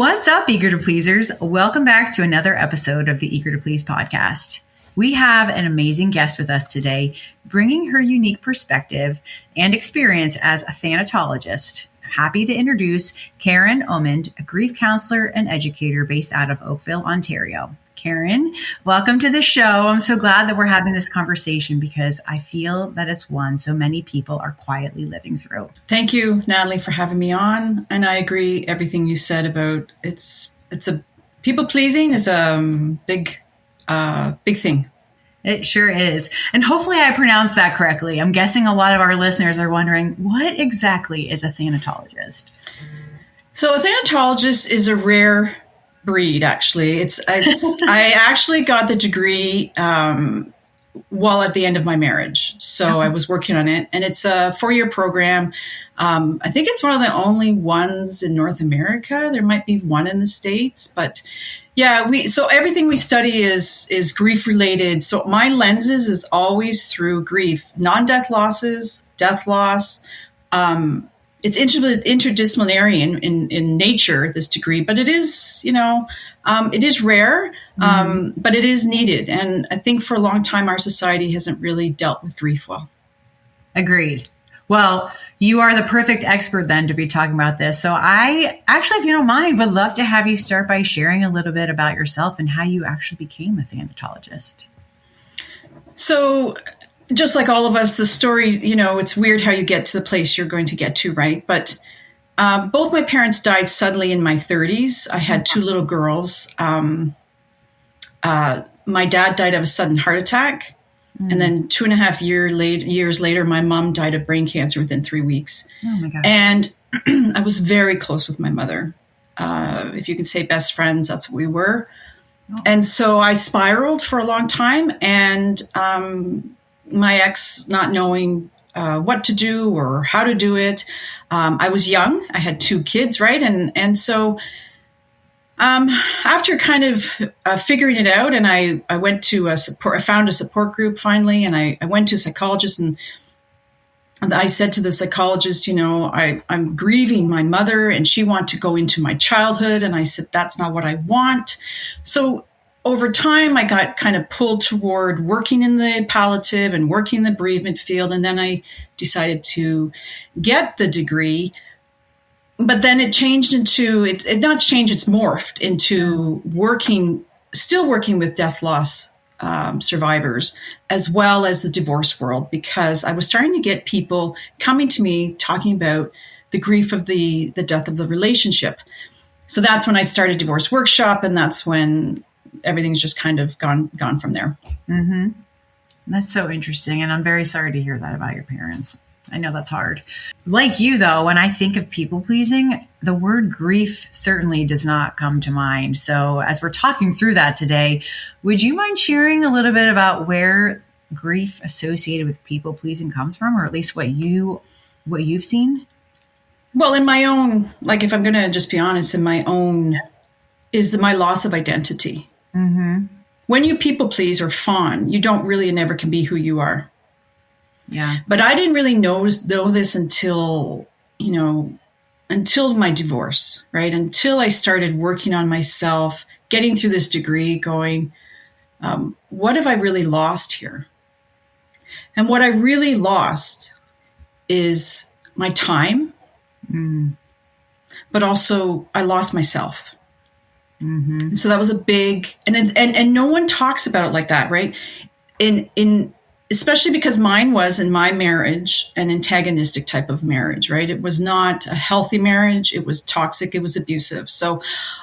What's up, Eager to Pleasers? Welcome back to another episode of the Eager to Please podcast. We have an amazing guest with us today, bringing her unique perspective and experience as a thanatologist. Happy to introduce Karen Omand, a grief counselor and educator based out of Oakville, Ontario. Karen, welcome to the show. I'm so glad that we're having this conversation because I feel that it's one so many people are quietly living through. Thank you, Natalie, for having me on. And I agree everything you said about people pleasing is a big thing. It sure is. And hopefully I pronounced that correctly. I'm guessing a lot of our listeners are wondering, what exactly is a thanatologist? So a thanatologist is a rare breed, actually. I actually got the degree while at the end of my marriage. So I was working on it, and it's a 4-year program. I think it's one of the only ones in North America. There might be one in the States, but yeah, so everything we study is grief related. So my lenses is always through grief, non-death losses, death loss. It's interdisciplinary in nature, this degree, but it is, it is rare, but it is needed. And I think for a long time, our society hasn't really dealt with grief well. Agreed. Well, you are the perfect expert then to be talking about this. So I actually, if you don't mind, would love to have you start by sharing a little bit about yourself and how you actually became a thanatologist. So just like all of us, the story, it's weird how you get to the place you're going to get to, right? But both my parents died suddenly in my 30s. I had 2 little girls. My dad died of a sudden heart attack. And then 2.5 years later, my mom died of brain cancer within 3 weeks. Oh my gosh. And I was very close with my mother. If you can say best friends, that's what we were. Oh. And so I spiraled for a long time, and my ex not knowing what to do or how to do it. I was young. I had 2 kids, right? And so after kind of figuring it out, and I went to I found a support group finally, and I went to a psychologist, and I said to the psychologist, I'm grieving my mother, and she wanted to go into my childhood. And I said, that's not what I want. So over time, I got kind of pulled toward working in the palliative and working in the bereavement field. And then I decided to get the degree. But then it changed into, it's morphed into still working with death loss survivors, as well as the divorce world, because I was starting to get people coming to me talking about the grief of the death of the relationship. So that's when I started Divorce Workshop, and that's when everything's just kind of gone from there. Mm-hmm. That's so interesting. And I'm very sorry to hear that about your parents. I know that's hard. Like you, though, when I think of people pleasing, the word grief certainly does not come to mind. So as we're talking through that today, would you mind sharing a little bit about where grief associated with people pleasing comes from, or at least what you've seen? Well, in my own, like if I'm going to just be honest, in my own is my loss of identity. Mm-hmm. When you people please or fawn, you don't really and never can be who you are. Yeah. But I didn't really know this until my divorce, right? Until I started working on myself, getting through this degree, going, what have I really lost here? And what I really lost is my time, but also I lost myself. Mm-hmm. So that was a big, and no one talks about it like that, right? Especially because mine was, in my marriage, an antagonistic type of marriage, right? It was not a healthy marriage. It was toxic. It was abusive. So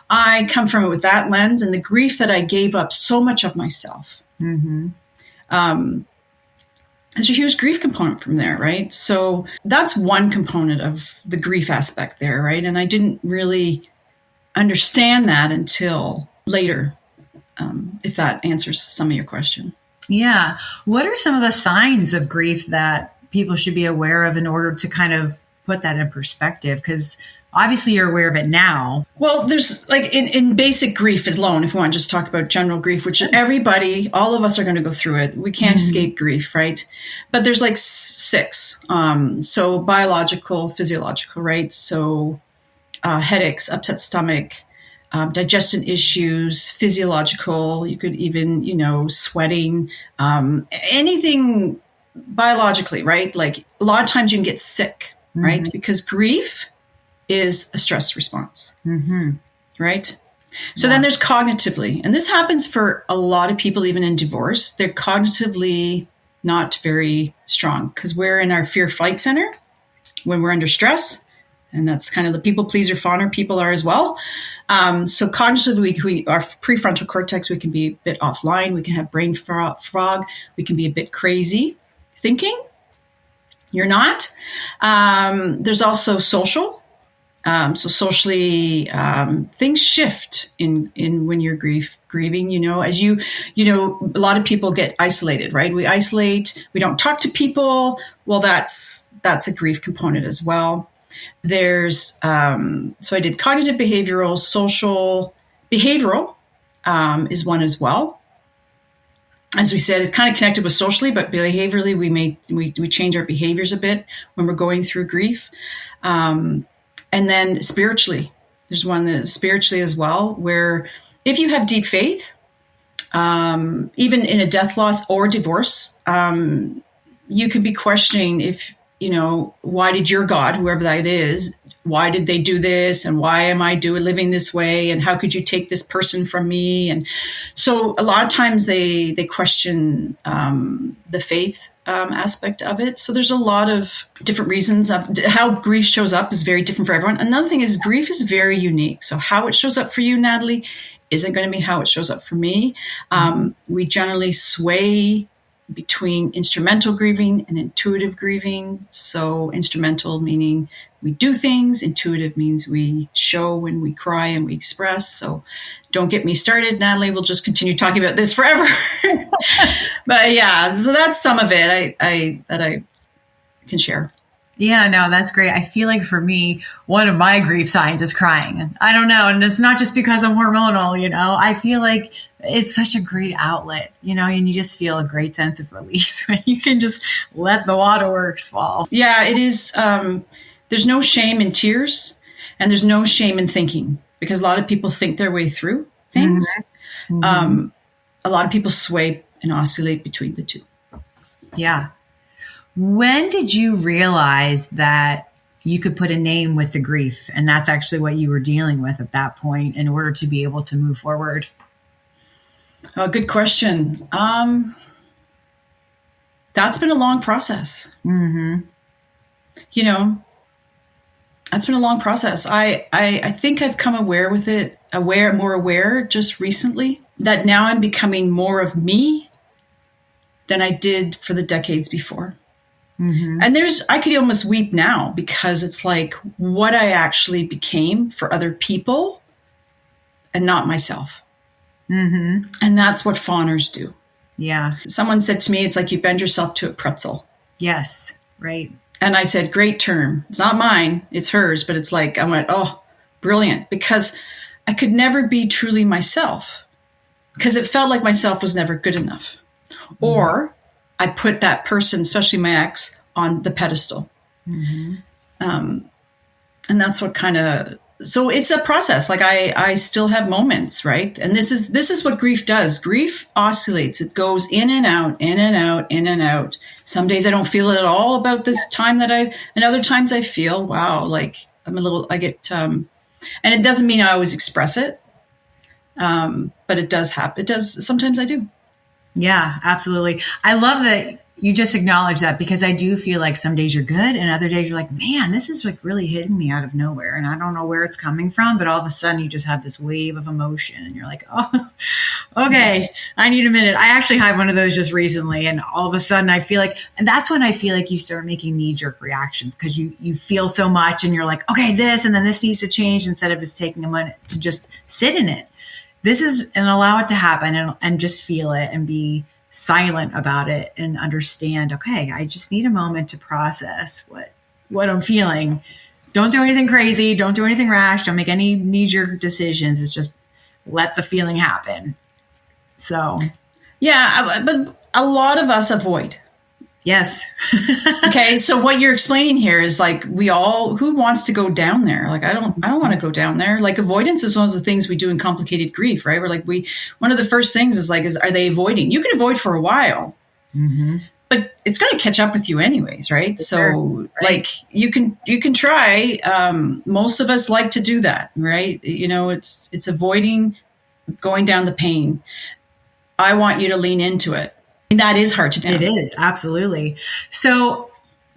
I come from it with that lens, and the grief that I gave up so much of myself. Mm-hmm. There's a huge grief component from there, right? So that's one component of the grief aspect there, right? And I didn't really understand that until later, if that answers some of your question. Yeah. What are some of the signs of grief that people should be aware of in order to kind of put that in perspective? Because obviously you're aware of it now. Well, there's like in basic grief alone, if we want to just talk about general grief, which everybody, all of us are going to go through it. We can't escape grief, right? But there's like 6. So biological, physiological, right? So headaches, upset stomach, digestion issues, physiological. You could even, sweating, anything biologically, right? Like a lot of times you can get sick, right? Because grief is a stress response, right? So then there's cognitively, and this happens for a lot of people, even in divorce. They're cognitively not very strong because we're in our fear fight center when we're under stress. And that's kind of the people pleaser fawner people are as well. So cognitively, our prefrontal cortex, we can be a bit offline. We can have brain fog. We can be a bit crazy thinking. You're not. There's also social. So socially, things shift in when you're grieving, as a lot of people get isolated, right? We isolate, we don't talk to people. Well, that's a grief component as well. There's, so I did cognitive, behavioral, social. Behavioral is one as well. As we said, it's kind of connected with socially, but behaviorally, we change our behaviors a bit when we're going through grief. And then spiritually, there's one that is spiritually as well, where if you have deep faith, even in a death loss or divorce, you could be questioning if, why did your God, whoever that is, why did they do this? And why am I living this way? And how could you take this person from me? And so a lot of times they question the faith aspect of it. So there's a lot of different reasons of how grief shows up is very different for everyone. Another thing is grief is very unique. So how it shows up for you, Natalie, isn't going to be how it shows up for me. We generally sway between instrumental grieving and intuitive grieving. So instrumental meaning we do things. Intuitive means we show when we cry and we express. So don't get me started, Natalie. We'll just continue talking about this forever. But yeah, so that's some of it that I can share. Yeah, no, that's great. I feel like for me, one of my grief signs is crying. I don't know. And it's not just because I'm hormonal, I feel like it's such a great outlet, and you just feel a great sense of release when you can just let the waterworks fall. Yeah, it is. There's no shame in tears and there's no shame in thinking because a lot of people think their way through things. A lot of people sway and oscillate between the two. Yeah. When did you realize that you could put a name with the grief and that's actually what you were dealing with at that point in order to be able to move forward? Oh, good question. That's been a long process. That's been a long process. I think I've come more aware just recently that now I'm becoming more of me than I did for the decades before. And I could almost weep now because it's like what I actually became for other people and not myself. And that's what fawners do. Yeah. Someone said to me, it's like you bend yourself to a pretzel. Yes. Right. And I said, great term. It's not mine, it's hers. But it's like, I went, oh, brilliant. Because I could never be truly myself because it felt like myself was never good enough. Or I put that person, especially my ex, on the pedestal. And that's what so it's a process. Like I still have moments, right? And this is what grief does. Grief oscillates. It goes in and out, in and out, in and out. Some days I don't feel it at all about this time and other times I feel, wow, like I get, and it doesn't mean I always express it. But it does happen. It does. Sometimes I do. Yeah, absolutely. I love that you just acknowledge that because I do feel like some days you're good and other days you're like, man, this is like really hitting me out of nowhere. And I don't know where it's coming from, but all of a sudden you just have this wave of emotion and you're like, oh, okay, I need a minute. I actually had one of those just recently. And all of a sudden I feel like, and that's when I feel like you start making knee-jerk reactions because you feel so much and you're like, okay, this, and then this needs to change instead of just taking a minute to just sit in it. And allow it to happen and just feel it and be silent about it and understand, okay, I just need a moment to process what I'm feeling. Don't do anything crazy. Don't do anything rash. Don't make any knee-jerk decisions. It's just let the feeling happen. So. Yeah, but a lot of us avoid. Yes. Okay. So what you're explaining here is like, who wants to go down there? Like, I don't want to go down there. Like, avoidance is one of the things we do in complicated grief, right? We're like, one of the first things is like, are they avoiding? You can avoid for a while, but it's going to catch up with you anyways, right? So like, you can try. Most of us like to do that, right? It's avoiding going down the pain. I want you to lean into it. And that is hard to do. It is, absolutely. So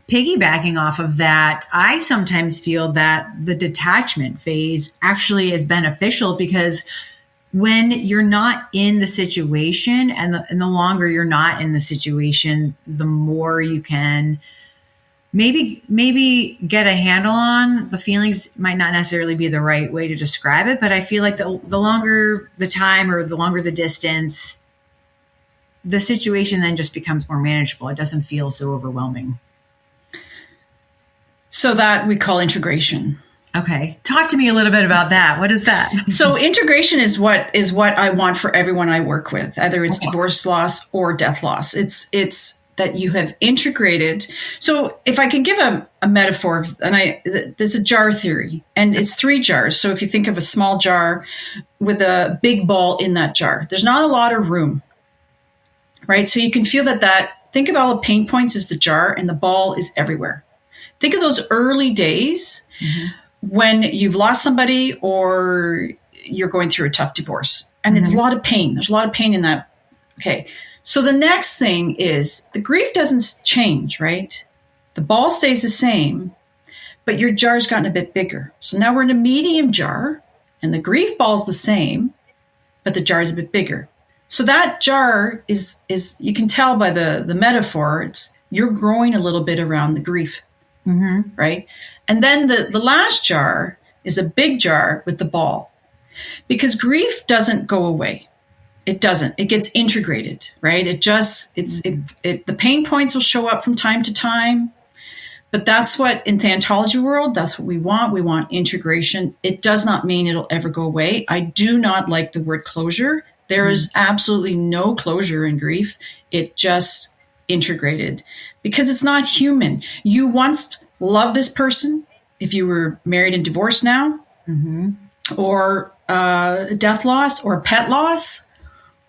piggybacking off of that, I sometimes feel that the detachment phase actually is beneficial, because when you're not in the situation, and the longer you're not in the situation, the more you can maybe get a handle on the feelings. Might not necessarily be the right way to describe it, but I feel like the longer the time, or the longer the distance, the situation then just becomes more manageable. It doesn't feel so overwhelming. So that we call integration. Okay. Talk to me a little bit about that. What is that? So integration is what I want for everyone I work with, either it's divorce loss or death loss. It's that you have integrated. So if I can give a metaphor, there's a jar theory, and it's 3 jars. So if you think of a small jar with a big ball in that jar, there's not a lot of room. Right? So you can feel think of all the pain points as the jar, and the ball is everywhere. Think of those early days when you've lost somebody, or you're going through a tough divorce, and it's a lot of pain. There's a lot of pain in that. Okay. So the next thing is the grief doesn't change, right? The ball stays the same, but your jar's gotten a bit bigger. So now we're in a medium jar, and the grief ball's the same, but the jar's a bit bigger. So that jar is you can tell by the metaphor, you're growing a little bit around the grief, right? And then the last jar is a big jar with the ball, because grief doesn't go away. It doesn't. It gets integrated, right? The pain points will show up from time to time, but that's what in Thanatology world, that's what we want. We want integration. It does not mean it'll ever go away. I do not like the word closure. There is absolutely no closure in grief. It just integrated, because it's not human. You once loved this person, if you were married and divorced now, or death loss, or pet loss,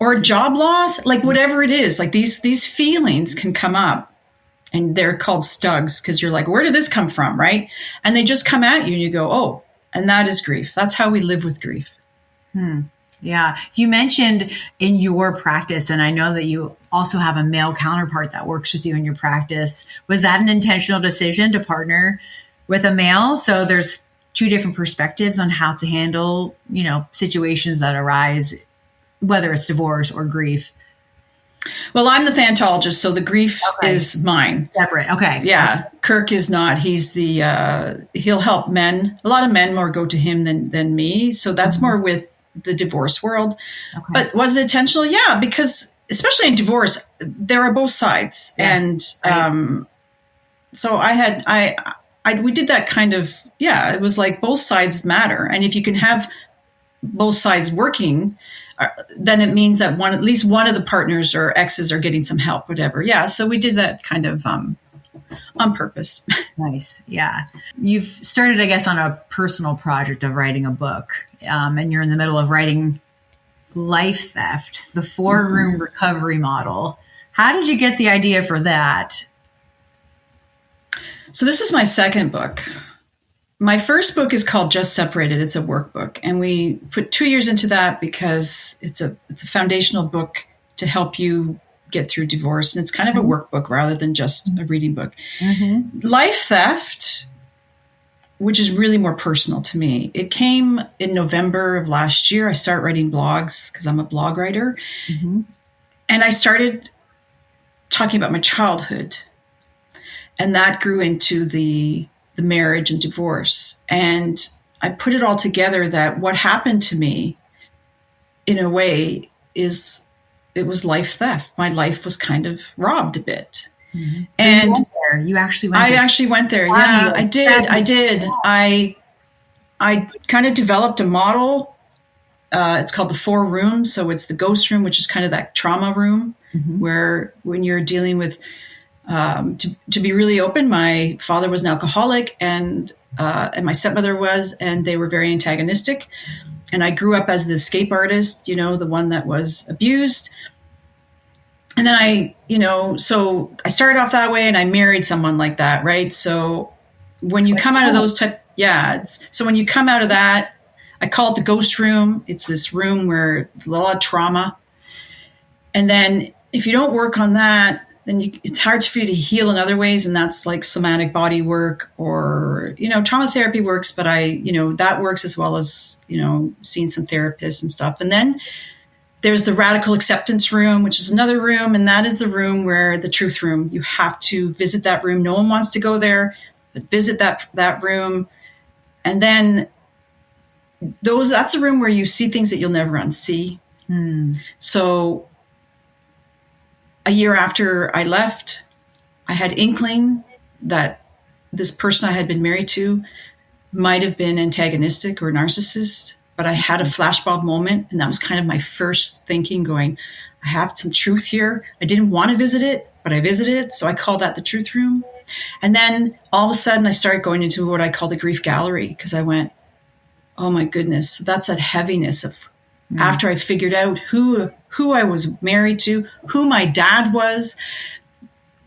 or job loss, like whatever it is, like these feelings can come up, and they're called stugs, because you're like, where did this come from, right? And they just come at you, and you go, oh, and that is grief. That's how we live with grief. Yeah. You mentioned in your practice, and I know that you also have a male counterpart that works with you in your practice. Was that an intentional decision to partner with a male? So there's 2 different perspectives on how to handle, situations that arise, whether it's divorce or grief. Well, I'm the Thanatologist, so the grief is mine. Separate. Okay. Yeah. Kirk is not. He's he'll help men. A lot of men more go to him than me. So that's more with the divorce world. Okay. But was it intentional? Yeah, because especially in divorce, there are both sides. Yes, and so we did that kind of, it was like both sides matter. And if you can have both sides working, then it means that at least one of the partners or exes are getting some help, whatever. Yeah. So we did that kind of on purpose. Nice. Yeah. You've started, I guess, on a personal project of writing a book, and you're in the middle of writing Life Theft, the 4-room recovery model. How did you get the idea for that? So this is my second book. My first book is called Just Separated. It's a workbook. And we put 2 years into that because it's a foundational book to help you get through divorce. And it's kind of a workbook rather than just a reading book. Life Theft, which is really more personal to me. It came in November of last year. I started writing blogs because I'm a blog writer. And I started talking about my childhood. And that grew into the marriage and divorce. And I put it all together that what happened to me, in a way, it was life theft. My life was kind of robbed a bit. So and you actually went there. I actually went there. Yeah, I did. I kind of developed a model. It's called the 4 rooms. So it's the ghost room, which is kind of that trauma room where when you're dealing with To be really open, my father was an alcoholic, and my stepmother was, and they were very antagonistic. And I grew up as the escape artist, the one that was abused. And then so I started off that way, and I married someone like that, right? So when you come out of those so when you come out of that, I call it the ghost room. It's this room where a lot of trauma. And then if you don't work on that, then it's hard for you to heal in other ways. And that's like somatic body work, or, trauma therapy works, but that works as well as, seeing some therapists and stuff. And then there's the radical acceptance room, which is another room. And that is the room where the truth room, you have to visit that room. No one wants to go there, but visit that room. And then that's the room where you see things that you'll never unsee. So a year after I left, I had inkling that this person I had been married to might have been antagonistic or narcissist, but I had a flashbulb moment, and that was kind of my first thinking going, I have some truth here. I didn't want to visit it, but I visited it, so I called that the truth room. And then all of a sudden I started going into what I call the grief gallery, because I went, oh my goodness, so that's that heaviness of after I figured out who I was married to, who my dad was.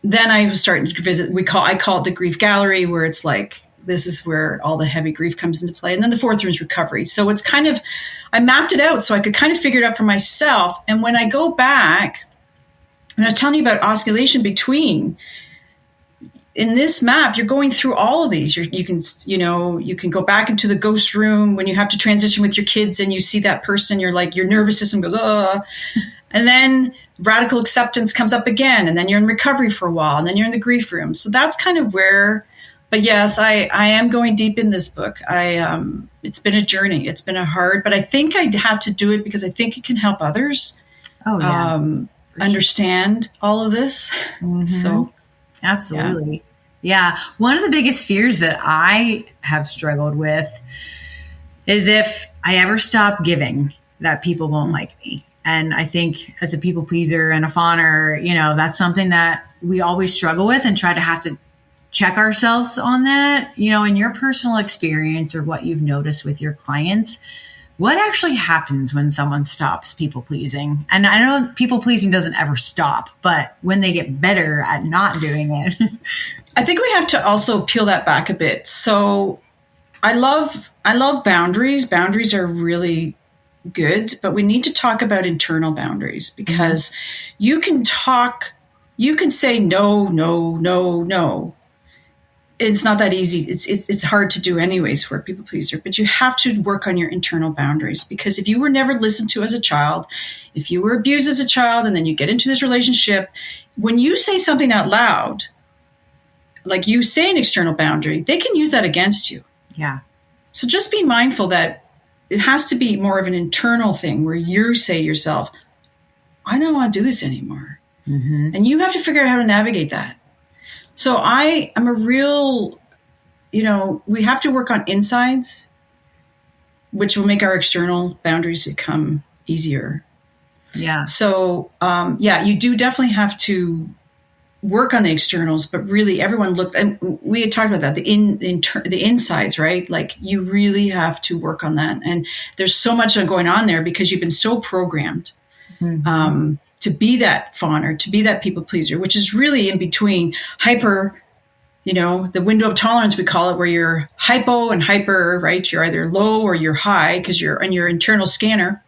Then I was starting to visit. I call it the grief gallery, where it's like, this is where all the heavy grief comes into play. And then the fourth room is recovery. So it's kind of, I mapped it out so I could kind of figure it out for myself. And when I go back, and I was telling you about oscillation between, in this map, you're going through all of these. You can go back into the ghost room when you have to transition with your kids, and you see that person. You're like, your nervous system goes, and then radical acceptance comes up again, and then you're in recovery for a while, and then you're in the grief room. So that's kind of where. But yes, I am going deep in this book. It's been a journey. It's been but I think I had to do it because I think it can help others. Understand all of this. So. Absolutely. Yeah. One of the biggest fears that I have struggled with is if I ever stop giving, that people won't like me. And I think as a people pleaser and a fawner, that's something that we always struggle with and try to have to check ourselves on that. In your personal experience or what you've noticed with your clients, what actually happens when someone stops people pleasing? And I know people pleasing doesn't ever stop, but when they get better at not doing it. I think we have to also peel that back a bit. So I love boundaries. Boundaries are really good, but we need to talk about internal boundaries, because you can say no, no, no, no. It's not that easy. It's hard to do anyways for a people pleaser, but you have to work on your internal boundaries, because if you were never listened to as a child, if you were abused as a child, and then you get into this relationship, when you say something out loud, like you say an external boundary, they can use that against you. Yeah. So just be mindful that it has to be more of an internal thing where you say to yourself, I don't want to do this anymore. And you have to figure out how to navigate that. So I'm a real, we have to work on insides, which will make our external boundaries become easier. Yeah. So, you do definitely have to work on the externals, but really everyone looked, and we had talked about that, the insides, right? Like you really have to work on that. And there's so much going on there because you've been so programmed. To be that fawner, to be that people pleaser, which is really in between hyper, the window of tolerance, we call it, where you're hypo and hyper, right? You're either low or you're high because you're on your internal scanner.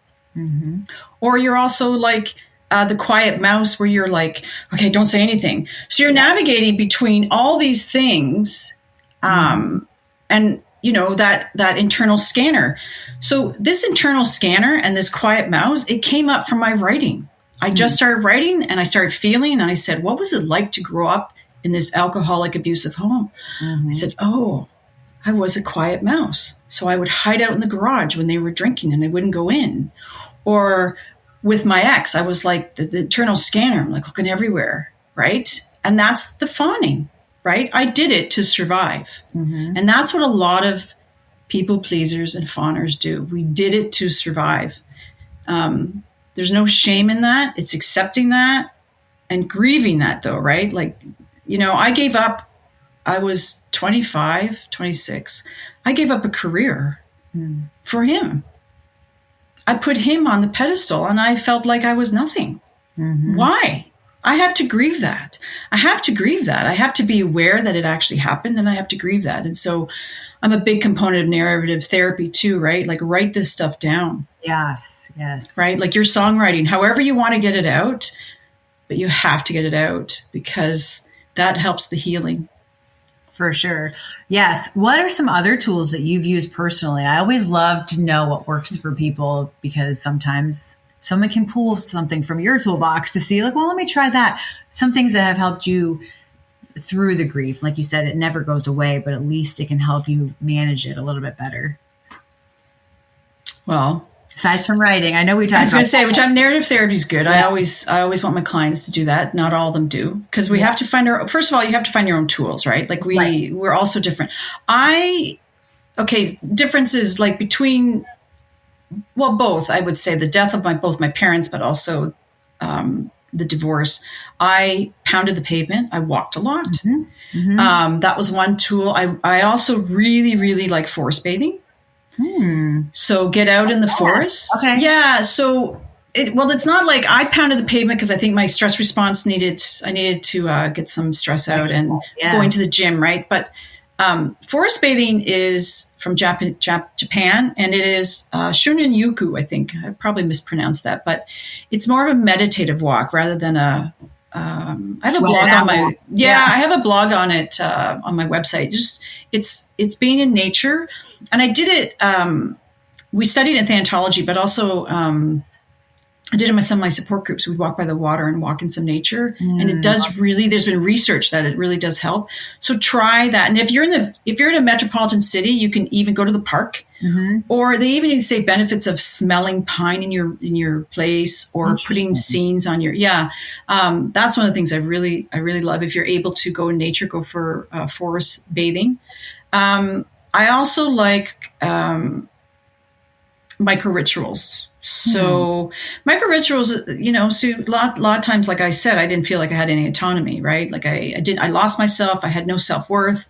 Or you're also like the quiet mouse where you're like, okay, don't say anything. So you're navigating between all these things and, that internal scanner. So this internal scanner and this quiet mouse, it came up from my writing. I just started writing and I started feeling, and I said, what was it like to grow up in this alcoholic, abusive home? I said, I was a quiet mouse. So I would hide out in the garage when they were drinking and I wouldn't go in. Or with my ex, I was like the internal scanner. I'm like looking everywhere, right? And that's the fawning, right? I did it to survive. And that's what a lot of people pleasers and fawners do. We did it to survive. There's no shame in that. It's accepting that and grieving that, though, right? Like I gave up. I was 25, 26. I gave up a career for him. I put him on the pedestal and I felt like I was nothing. Why? I have to grieve that. I have to be aware that it actually happened, and I have to grieve that. And so I'm a big component of narrative therapy too, right? Like, write this stuff down. Yes. Right? Like your songwriting, however you want to get it out, but you have to get it out because that helps the healing. For sure. Yes. What are some other tools that you've used personally? I always love to know what works for people, because sometimes someone can pull something from your toolbox to see, like, well, let me try that. Some things that have helped you through the grief. Like you said, it never goes away, but at least it can help you manage it a little bit better. Well, aside from writing, I know we talked. I was going to say, which narrative therapy is good. Yeah. I always want my clients to do that. Not all of them do, because we have to find first of all, you have to find your own tools, right? Like we're all so different. Differences like between, well, both, I would say the death of both my parents, but also the divorce. I pounded the pavement. I walked a lot. That was one tool. I also really, really like forest bathing. So get out in the forest. Okay. Yeah. So it's not like I pounded the pavement because I think my stress response I needed to get some stress out and going to the gym. Right. But forest bathing is from Japan, and it is Shunin-yuku, I think. I probably mispronounced that, but it's more of a meditative walk rather than I have a blog on my I have a blog on it on my website. Just it's being in nature, and I did it. We studied in thanatology, but also I did it in some of my support groups. We walk by the water and walk in some nature, and it does really. There's been research that it really does help. So try that. And if you're in a metropolitan city, you can even go to the park, or they even say benefits of smelling pine in your place, or putting scenes on your That's one of the things I really love. If you're able to go in nature, go for forest bathing. I also like micro rituals. So micro rituals, so a lot of times, like I said, I didn't feel like I had any autonomy, right? Like I lost myself. I had no self-worth.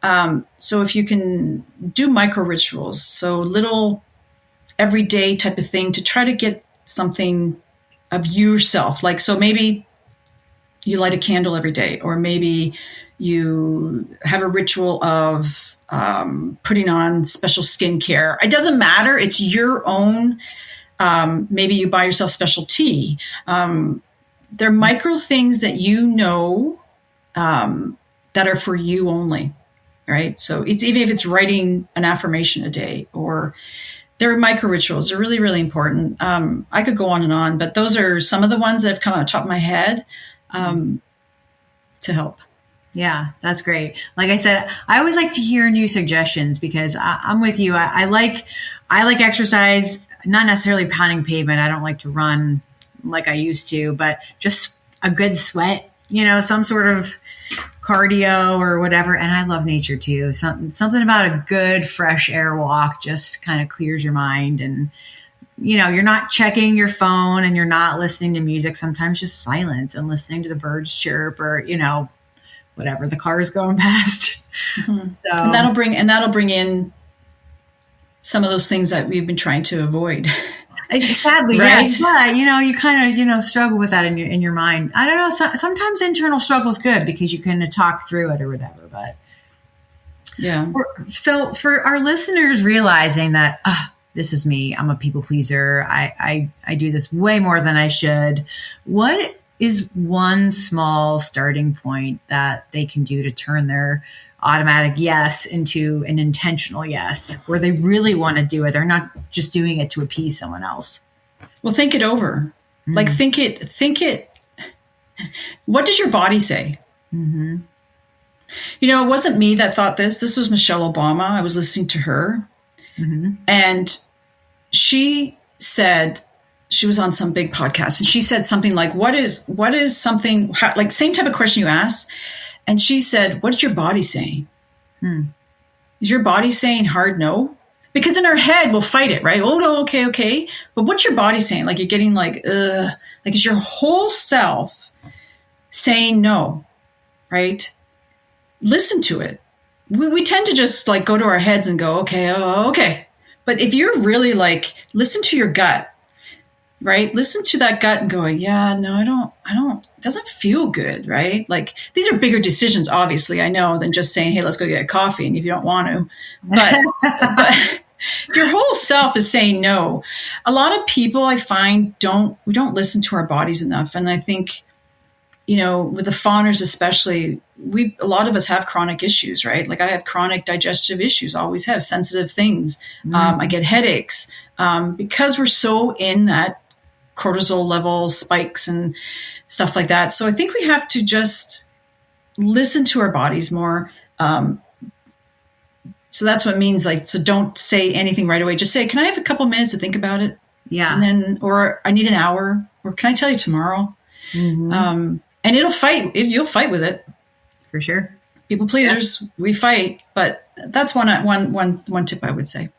So if you can do micro rituals, so little everyday type of thing to try to get something of yourself. Like, so maybe you light a candle every day, or maybe you have a ritual of putting on special skincare. It doesn't matter. It's your own. Maybe you buy yourself special tea. They're micro things that that are for you only, right? So it's even if it's writing an affirmation a day, or they're micro rituals. They're really, really important. I could go on, but those are some of the ones that have come out of the top of my head to help. Yeah, that's great. Like I said, I always like to hear new suggestions, because I'm with you. I like exercise. Not necessarily pounding pavement. I don't like to run like I used to, but just a good sweat, some sort of cardio or whatever. And I love nature too. Something about a good fresh air walk just kind of clears your mind. And, you're not checking your phone and you're not listening to music. Sometimes just silence and listening to the birds chirp, or, whatever, the car is going past. So, and that'll bring in some of those things that we've been trying to avoid. Sadly, right? Yes. But, you kind of, struggle with that in your mind. I don't know. Sometimes internal struggle is good because you can talk through it or whatever. But yeah. So for our listeners realizing that, this is me, I'm a people pleaser. I do this way more than I should. What is one small starting point that they can do to turn their automatic yes into an intentional yes, where they really want to do it? They're not just doing it to appease someone else. Well, think it over. Like think it. What does your body say? It wasn't me that thought this. This was Michelle Obama. I was listening to her, and she said, she was on some big podcast, and she said something like, what is something, like same type of question you asked. And she said, what's your body saying? Is your body saying hard no? Because in our head, we'll fight it, right? Oh, no, okay. But what's your body saying? Like, you're getting like, ugh. Like, is your whole self saying no? right? Listen to it. We tend to just like go to our heads and go, okay, oh, okay. But if you're really like, listen to your gut, right? Listen to that gut and going, yeah, no, I don't, it doesn't feel good, right? Like these are bigger decisions, obviously, I know, than just saying, hey, let's go get a coffee. And if you don't want to, but if your whole self is saying no, a lot of people I find we don't listen to our bodies enough. And I think, with the fawners especially, a lot of us have chronic issues, right? Like I have chronic digestive issues, always have sensitive things. I get headaches because we're so in that cortisol level spikes and stuff like that. So I think we have to just listen to our bodies more. So that's what it means. Like, so don't say anything right away. Just say, can I have a couple minutes to think about it? Yeah. And then, or I need an hour, or can I tell you tomorrow? And you'll fight with it. For sure. People pleasers, we fight, but that's one tip I would say.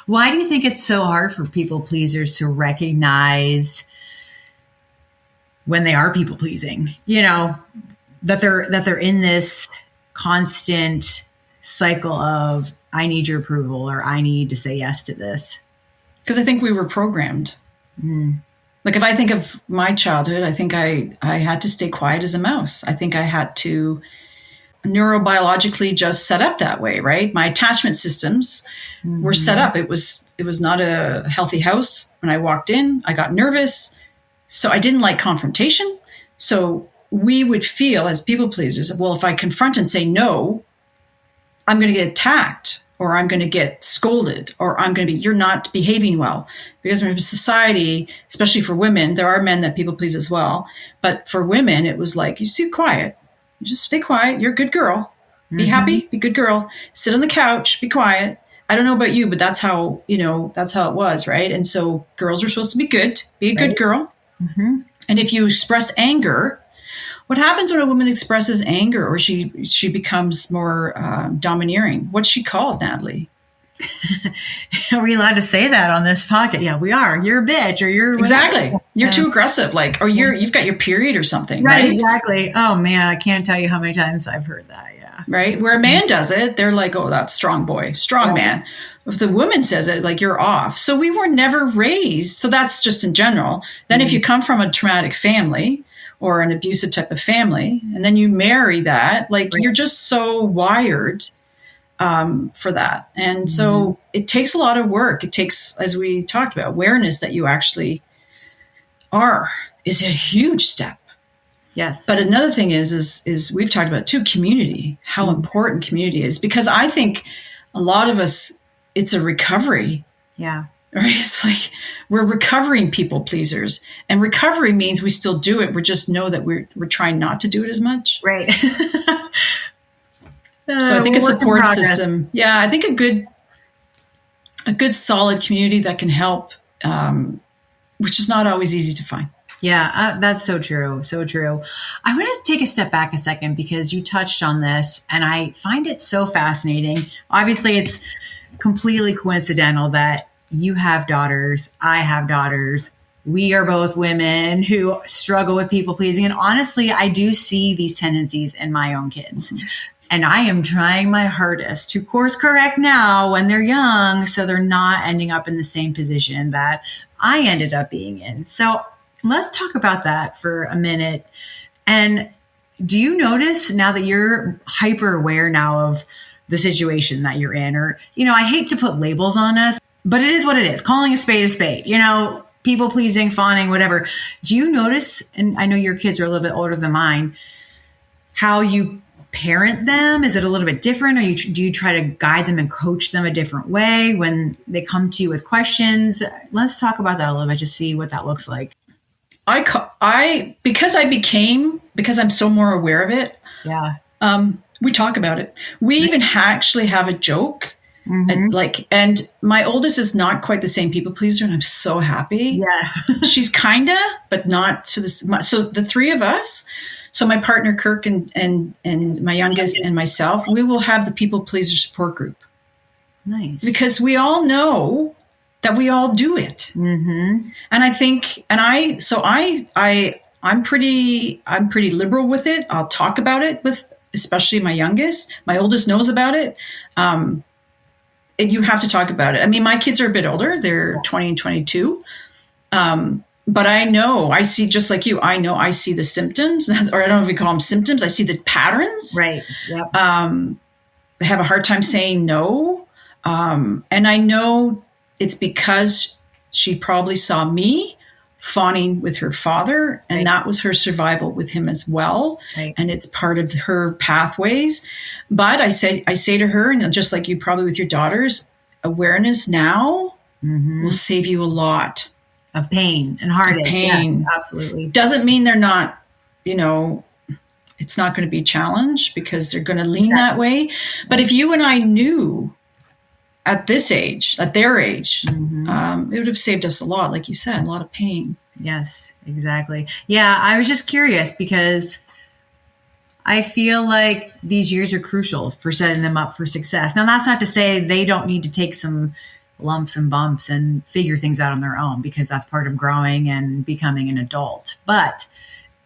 Why do you think it's so hard for people pleasers to recognize when they are people pleasing? That they're in this constant cycle of I need your approval or I need to say yes to this. Because I think we were programmed. Like if I think of my childhood, I think I had to stay quiet as a mouse. I think I had to neurobiologically just set up that way, right? My attachment systems were set up. It was not a healthy house. When I walked in, I got nervous. So I didn't like confrontation. So we would feel as people pleasers, well, if I confront and say no, I'm going to get attacked, or I'm going to get scolded, or you're not behaving well. Because in society, especially for women, there are men that people please as well. But for women, it was like, you stay quiet. You just stay quiet. You're a good girl. Be happy. Be a good girl. Sit on the couch. Be quiet. I don't know about you, but that's how it was, right? And so girls are supposed to be good. Be a good girl. And if you express anger, what happens when a woman expresses anger or she becomes more domineering? What's she called, Natalie? Are we allowed to say that on this podcast? Yeah, we are. You're a bitch, or you're exactly. You're too aggressive, like, or you've got your period or something, right? Exactly. Oh man, I can't tell you how many times I've heard that. Yeah, right. Where a man does it, they're like, "Oh, that's strong boy, strong man." If the woman says it, like, you're off. So we were never raised. So that's just in general. Then if you come from a traumatic family or an abusive type of family, and then you marry that, like you're just so wired for that. And so it takes a lot of work. It takes, as we talked about, awareness that you actually is a huge step. Yes. But another thing is we've talked about too, community, how important community is, because I think a lot of us, it's a recovery. Yeah. Right. It's like we're recovering people pleasers, and recovery means we still do it. We just know that we're trying not to do it as much. Right. So I think a support system. Yeah. I think a good solid community that can help, which is not always easy to find. Yeah, that's so true. So true. I want to take a step back a second because you touched on this and I find it so fascinating. Obviously, it's completely coincidental that you have daughters. I have daughters. We are both women who struggle with people pleasing. And honestly, I do see these tendencies in my own kids. And I am trying my hardest to course correct now when they're young so they're not ending up in the same position that I ended up being in. So let's talk about that for a minute. And do you notice now that you're hyper aware now of the situation that you're in, or, I hate to put labels on us, but it is what it is. Calling a spade, people pleasing, fawning, whatever. Do you notice, and I know your kids are a little bit older than mine, how you parent them? Is it a little bit different? Or do you try to guide them and coach them a different way when they come to you with questions? Let's talk about that a little bit to see what that looks like. Because I'm so more aware of it. Yeah. We talk about it. We even actually have a joke. And my oldest is not quite the same people pleaser, and I'm so happy. Yeah. She's kinda, but not to this. So the three of us, so my partner Kirk and my youngest and myself, we will have the people pleaser support group. Nice. Because we all know that we all do it. And I think, I I'm pretty liberal with it. I'll talk about it with, especially my youngest. My oldest knows about it. And you have to talk about it. I mean, my kids are a bit older. They're 20 and 22. But I see, just like you, I see the symptoms, or I don't know if you call them symptoms. I see the patterns. Right. Yep. They have a hard time saying no. And I know it's because she probably saw me fawning with her father, and that was her survival with him as well. Right. And it's part of her pathways. But I say to her, and just like you probably with your daughters, awareness now will save you a lot of pain and heartache. Pain. Yes, absolutely. Doesn't mean they're not, it's not going to be challenged, because they're going to lean that way. But if you and I knew at this age, at their age, it would have saved us a lot, like you said, a lot of pain. Yes, exactly. Yeah, I was just curious because I feel like these years are crucial for setting them up for success. Now, that's not to say they don't need to take some lumps and bumps and figure things out on their own, because that's part of growing and becoming an adult. But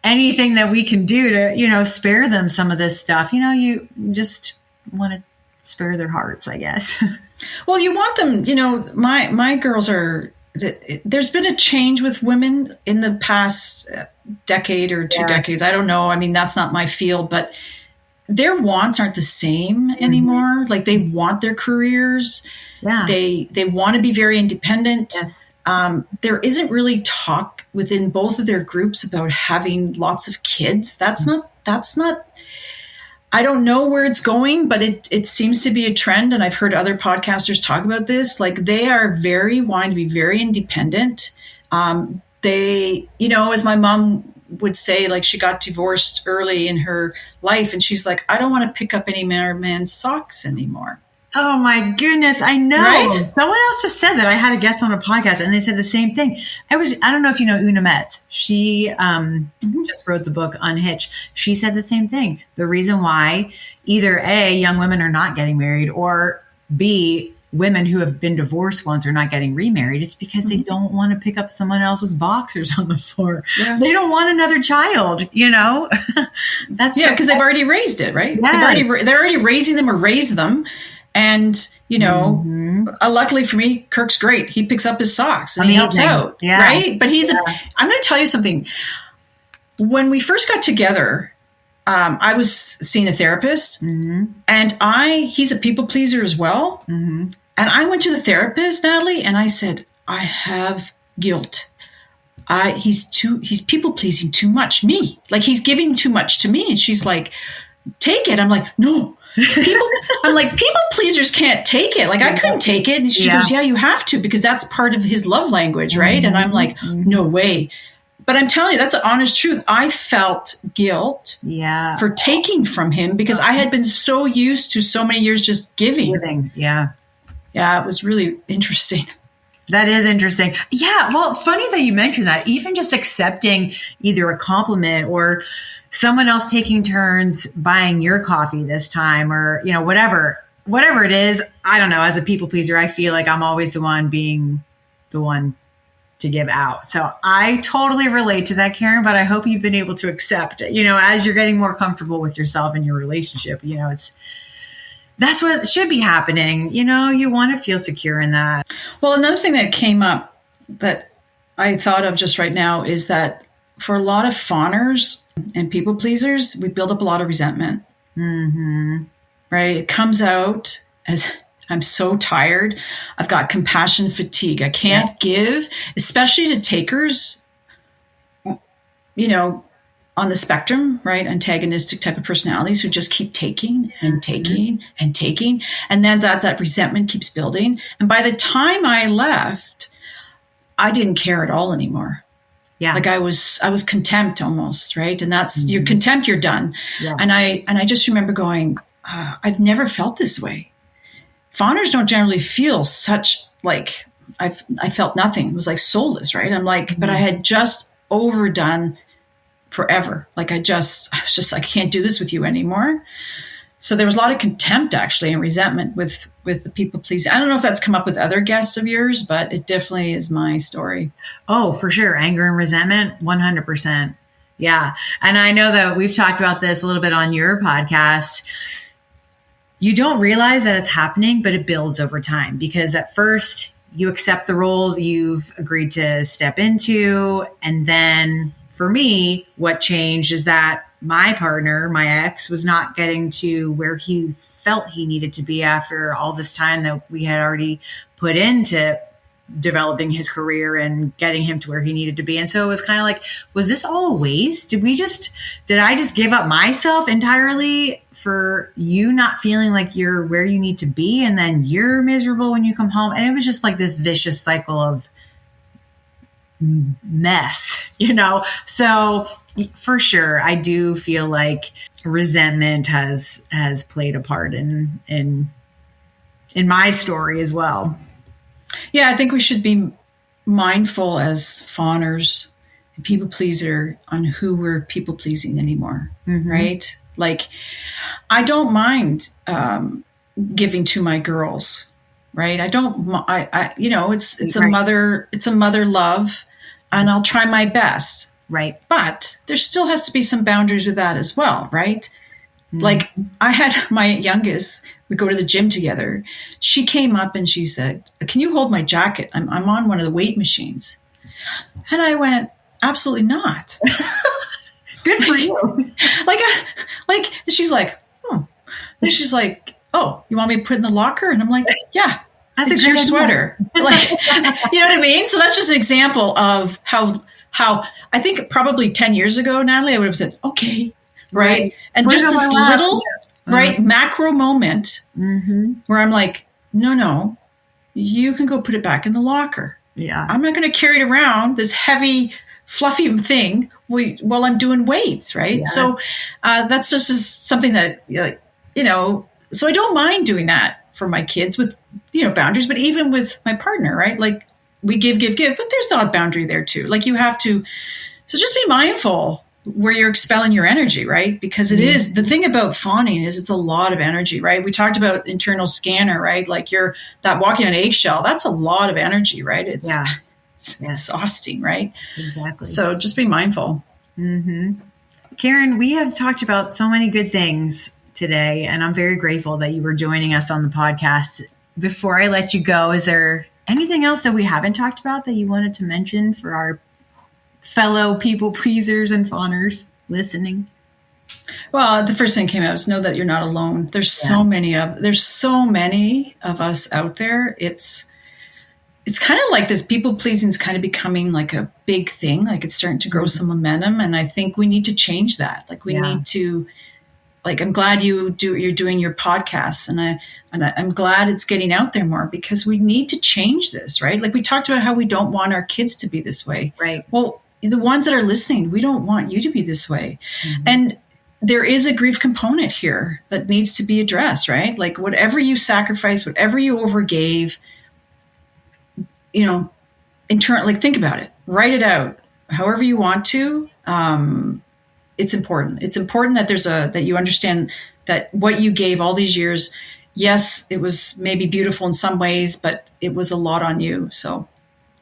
anything that we can do to, spare them some of this stuff, you just want to spare their hearts, I guess. Well, you want them, my girls there's been a change with women in the past decade or two decades. I don't know. I mean, that's not my field, but their wants aren't the same anymore. Like, they want their careers. Yeah. They want to be very independent. Yes. There isn't really talk within both of their groups about having lots of kids. That's not, I don't know where it's going, but it seems to be a trend. And I've heard other podcasters talk about this. Like, they are wanting to be very independent. They, as my mom would say, like, she got divorced early in her life, and she's like, I don't want to pick up any man's socks anymore. Oh my goodness. I know. Right? Someone else just said that. I had a guest on a podcast and they said the same thing. I don't know if you know Una Metz. She just wrote the book Unhitched. She said the same thing. The reason why either A, young women are not getting married, or B, women who have been divorced once are not getting remarried, it's because they don't want to pick up someone else's boxers on the floor. Yeah. They don't want another child, That's because they've already raised it, right? Yes. They're already raising them or raised them. And, luckily for me, Kirk's great. He picks up his socks and he helps out, right? But I'm going to tell you something. When we first got together, I was seeing a therapist, and he's a people pleaser as well. And I went to the therapist, Natalie, and I said, I have guilt. He's people pleasing too much. Me, like, he's giving too much to me. And she's like, take it. I'm like, no. People pleasers can't take it. Like, I couldn't take it. And she goes, yeah, you have to, because that's part of his love language, right? And I'm like, no way. But I'm telling you, that's the honest truth. I felt guilt for taking from him, because I had been so used to so many years just giving. Yeah, it was really interesting. That is interesting. Yeah, well, funny that you mentioned that. Even just accepting either a compliment or someone else taking turns buying your coffee this time, or, whatever it is. I don't know. As a people pleaser, I feel like I'm always the one being the one to give out. So I totally relate to that, Karen, but I hope you've been able to accept it, as you're getting more comfortable with yourself and your relationship, that's what should be happening. You want to feel secure in that. Well, another thing that came up that I thought of just right now is that for a lot of fawners and people pleasers, we build up a lot of resentment. Right? It comes out as, I'm so tired. I've got compassion fatigue. I can't give, especially to takers, on the spectrum, right? Antagonistic type of personalities who just keep taking and taking and taking. And then that resentment keeps building. And by the time I left, I didn't care at all anymore. Yeah. Like, I was contempt almost, right? And that's your contempt, you're done. Yes. And I just remember going, I've never felt this way. Fawners don't generally feel such, like, I felt nothing. It was like soulless, right? I'm like, but I had just overdone forever. Like, I was just like, I can't do this with you anymore. So there was a lot of contempt, actually, and resentment with the people pleasing. I don't know if that's come up with other guests of yours, but it definitely is my story. Oh, for sure. Anger and resentment, 100%. Yeah. And I know that we've talked about this a little bit on your podcast. You don't realize that it's happening, but it builds over time, because at first you accept the role that you've agreed to step into. And then for me, what changed is that my partner, my ex, was not getting to where he felt he needed to be after all this time that we had already put into developing his career and getting him to where he needed to be. And so it was kind of like, was this all a waste? Did I just give up myself entirely for you not feeling like you're where you need to be? And then you're miserable when you come home. And it was just like this vicious cycle of mess, So for sure, I do feel like resentment has played a part in my story as well. Yeah, I think we should be mindful as fawners and people pleaser on who we're people pleasing anymore, right? Like, I don't mind giving to my girls, right? It's a mother love, and I'll try my best, right? But there still has to be some boundaries with that as well, right? Like, I had my youngest, we go to the gym together. She came up and she said, "Can you hold my jacket? I'm on one of the weight machines." And I went, "Absolutely not." Good for you. like, she's like, "Hmm." And she's like, "Oh, you want me to put it in the locker?" And I'm like, "Yeah, it's your sweater." Like, you know what I mean? So that's just an example of how I think probably 10 years ago, Natalie, I would have said, "Okay." Right. And just this little, macro moment where I'm like, no, you can go put it back in the locker. Yeah. I'm not going to carry it around, this heavy, fluffy thing while I'm doing weights. Right. Yeah. So that's just something that, so I don't mind doing that for my kids with, boundaries, but even with my partner, right? Like, we give, but there's not a boundary there too. Like, you have to, so just be mindful where you're expelling your energy, right? Because it is, the thing about fawning is it's a lot of energy, right? We talked about internal scanner, right? Like, you're that walking on eggshell, that's a lot of energy, right? It's exhausting, right? Exactly. So just be mindful. Karen, we have talked about so many good things today, and I'm very grateful that you were joining us on the podcast. Before I let you go, is there anything else that we haven't talked about that you wanted to mention for our fellow people pleasers and fawners listening? Well, the first thing that came out is know that you're not alone. There's so many of us out there. It's kind of like this people pleasing is kind of becoming like a big thing. Like, it's starting to grow some momentum, and I think we need to change that. Like, we need to. Like, I'm glad you're doing your podcasts, and I'm glad it's getting out there more, because we need to change this, right? Like, we talked about how we don't want our kids to be this way, right? Well, the ones that are listening, we don't want you to be this way. And there is a grief component here that needs to be addressed, right? Like, whatever you sacrificed, whatever you overgave, internally, think about it, write it out, however you want to. It's important. It's important that that you understand that what you gave all these years, yes, it was maybe beautiful in some ways, but it was a lot on you. So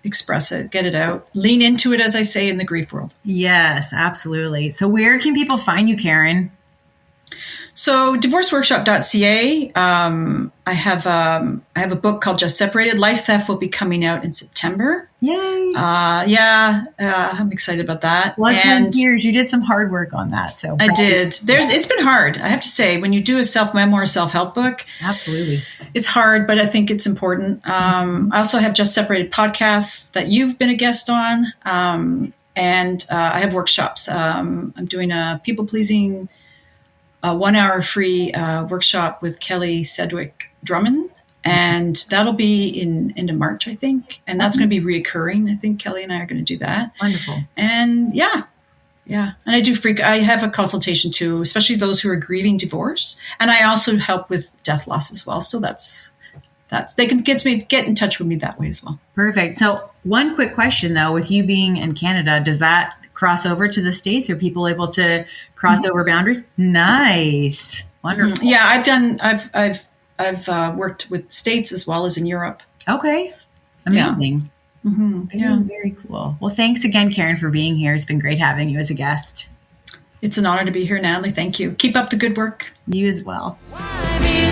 express it, get it out, lean into it, as I say in the grief world. Yes, absolutely. So where can people find you, Karen? So divorceworkshop.ca. I have a book called Just Separated. Life Theft will be coming out in September. Yay! I'm excited about that. Years. You did some hard work on that. So I did. It's been hard, I have to say. When you do a self-memoir, self-help book, absolutely, it's hard, but I think it's important. I also have Just Separated podcasts that you've been a guest on, and I have workshops. I'm doing a people-pleasing 1 hour free workshop with Kelly Sedgwick Drummond, and that'll be into March, I think, and that's going to be reoccurring. I think Kelly and I are going to do that. Wonderful. And and I have a consultation too, especially those who are grieving divorce, and I also help with death loss as well. So that's they can get in touch with me that way as well. Perfect. So one quick question though, with you being in Canada, does that cross over to the States? Are people able to cross over boundaries? Nice. Wonderful. Yeah, I've worked with States as well as in Europe. Okay. Amazing. Yeah. Very cool. Well, thanks again, Karen, for being here. It's been great having you as a guest. It's an honor to be here, Natalie. Thank you. Keep up the good work. You as well. Why